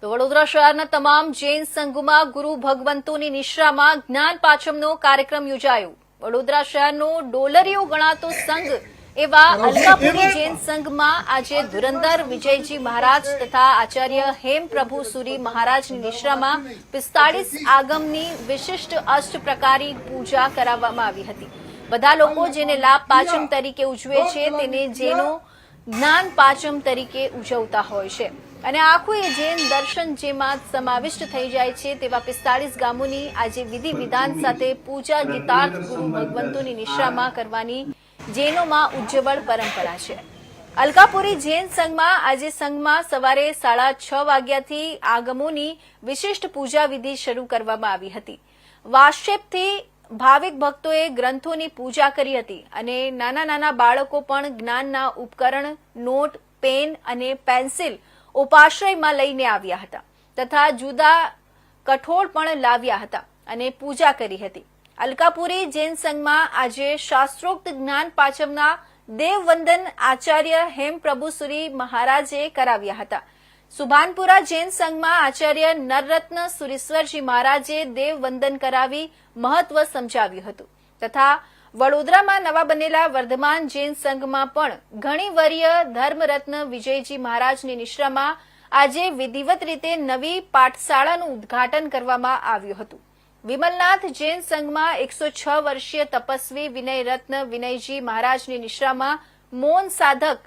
તો વડોદરા શહેરના તમામ જૈન સંઘમાં ગુરુ ભગવંતોની નિશ્રામાં જ્ઞાન પાંચમનો કાર્યક્રમ યોજાયો। વડોદરા શહેરનો ડોલરિયો ગણાતો સંઘ એવા અલકાપુરી જૈન સંઘમાં આજે ધુરંધર વિજયજી મહારાજ તથા આચાર્ય હેમ પ્રભુ સુરી મહારાજની નિશ્રામાં 45 આગમની વિશિષ્ટ અષ્ટપ્રકારી પૂજા કરાવવામાં આવી હતી। બધા લોકો જેને લાભ પાંચમ તરીકે ઉજવે છે તેને જૈનો જ્ઞાન પાંચમ તરીકે ઉજવતા હોય છે અને આખું એ જૈન દર્શન જેમાં સમાવિષ્ટ થઈ જાય છે તેવા 45 ગામોની આજે વિધિ વિધાન સાથે પૂજા ગીતાર્થ ગુરુ ભગવંતોની નિશ્રામાં કરવાની જૈનોમાં ઉજ્જવળ પરંપરા છે। અલકાપુરી જૈન સંઘમાં આજે સંઘમાં સવારે 6:30 વાગ્યાથી આગમોની વિશિષ્ટ પૂજા વિધિ શરૂ કરવામાં આવી હતી। વાશેપથી ભાવિક ભક્તોએ ગ્રંથોની પૂજા કરી હતી અને નાના નાના બાળકો પણ જ્ઞાનના ઉપકરણ નોટ પેન અને પેન્સિલ ઉપાશ્રયમાં લઈને આવ્યા હતા તથા જુદા કઠોળ પણ લાવ્યા હતા અને પૂજા કરી હતી। અલકાપુરી જૈન સંઘમાં આજે શાસ્ત્રોક્ત જ્ઞાન પાંચમના દેવવંદન આચાર્ય હેમ પ્રભુ સુરી મહારાજે કરાવ્યા હતા। સુભાનપુરા જૈન સંઘમાં આચાર્ય નરરત્ન સુરીશ્વરજી મહારાજે દેવવંદન કરાવી મહત્વ સમજાવ્યું હતું તથા વડોદરામાં નવા બનેલા વર્ધમાન જૈન સંઘમાં પણ ઘણીવર્ય ધર્મરત્ન વિજયજી મહારાજની નિશ્રામાં આજે વિધિવત રીતે નવી પાઠશાળાનું ઉદ્ઘાટન કરવામાં આવ્યું હતું। વિમલનાથ જૈન સંઘમાં 106 વર્ષીય તપસ્વી વિનયરત્ન વિનયજી મહારાજની નિશ્રામાં મૌન સાધક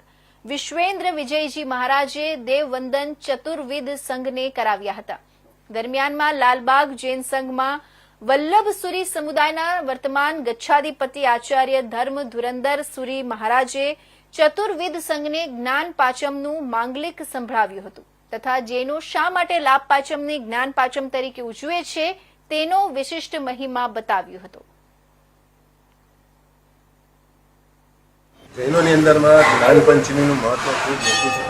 વિશ્વેન્દ્ર વિજયજી મહારાજે દેવવંદન ચતુર્વિધ સંઘને કરાવ્યા હતા। દરમિયાનમાં લાલબાગ જૈન સંઘમાં વલ્લભ સુરી સમુદાયના વર્તમાન ગચ્છાધિપતિ આચાર્ય ધર્મ ધુરંધર સુરી મહારાજે ચતુર્વિધ સંઘને જ્ઞાન પાંચમનું માંગલિક સંભળાવ્યું હતું તથા જૈનો શા માટે લાભ પાંચમને જ્ઞાન પાંચમ તરીકે ઉજવે છે તેનો વિશિષ્ટ મહિમા બતાવ્યો હતો। જૈનોની અંદરમાં જ્ઞાન પંચમીનું મહત્વ ખૂબ મોટું છે।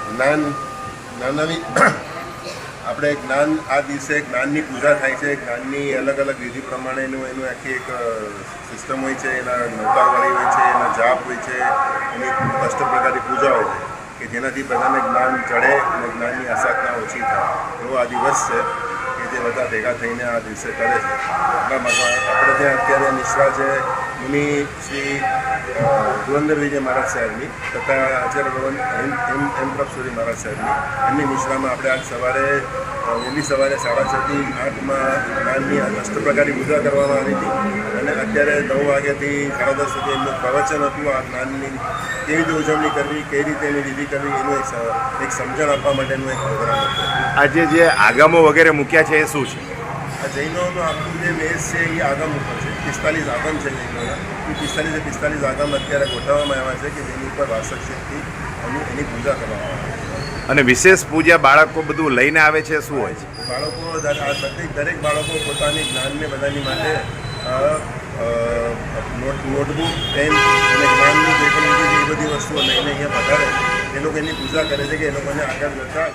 જ્ઞાનની આપણે જ્ઞાન આ દિવસે જ્ઞાનની પૂજા થાય છે। જ્ઞાનની અલગ અલગ વિધિ પ્રમાણેનું આખી એક સિસ્ટમ હોય છે, એના નવતારવાળી હોય છે, એના જાપ હોય છે, એની અષ્ટપ્રકારની પૂજા હોય છે કે જેનાથી બધાને જ્ઞાન ચડે અને જ્ઞાનની આસાધના ઓછી થાય એવો આ દિવસ છે કે જે બધા ભેગા થઈને આ દિવસે કરે છે। એટલા માટે આપણે ત્યાં અત્યારે નિશ્રા છે મુનિ શ્રી ધુરંધર વિજય મહારાજ સાહેબની તથા આચાર્ય ભગવાન હેમ પ્રભુ સુરી મહારાજ સાહેબની એમની નિશ્રામાં આપણે આજ સવારે વહેલી સવારે 6:30 થી 8માં જ્ઞાનની અષ્ટપ્રકારની પૂજા કરવામાં આવી હતી અને અત્યારે 9 વાગ્યાથી 10:30 સુધી એમનું પ્રવચન હતું। આ જ્ઞાનની કેવી રીતે ઉજવણી કરવી, કઈ રીતે એની વિધિ કરવી એનું એક સમજણ આપવા માટેનું એક પ્રોગ્રામ હતો। આજે જે આગમો વગેરે મૂક્યા છે એ શું છે? આ જૈનોનું આખું જે મેસ છે એ આગમ ઉપર છે। 45 આગમ છે જૈનોના। એ 45 આગમ અત્યારે ગોઠવવામાં આવ્યા છે કે જેની ઉપર વાસક શક્તિ એની પૂજા કરવામાં આવે છે અને વિશેષ પૂજા બાળકો બધું લઈને આવે છે, શું હોય છે? બાળકો દરેક બાળકો પોતાની જ્ઞાનને બધાની માટે નોટબુક પેન અને જ્ઞાનની જે પણ એ બધી વસ્તુઓ લઈને અહીંયા પધારે એ લોકો એની પૂજા કરે છે કે એ લોકોને આગળ જતા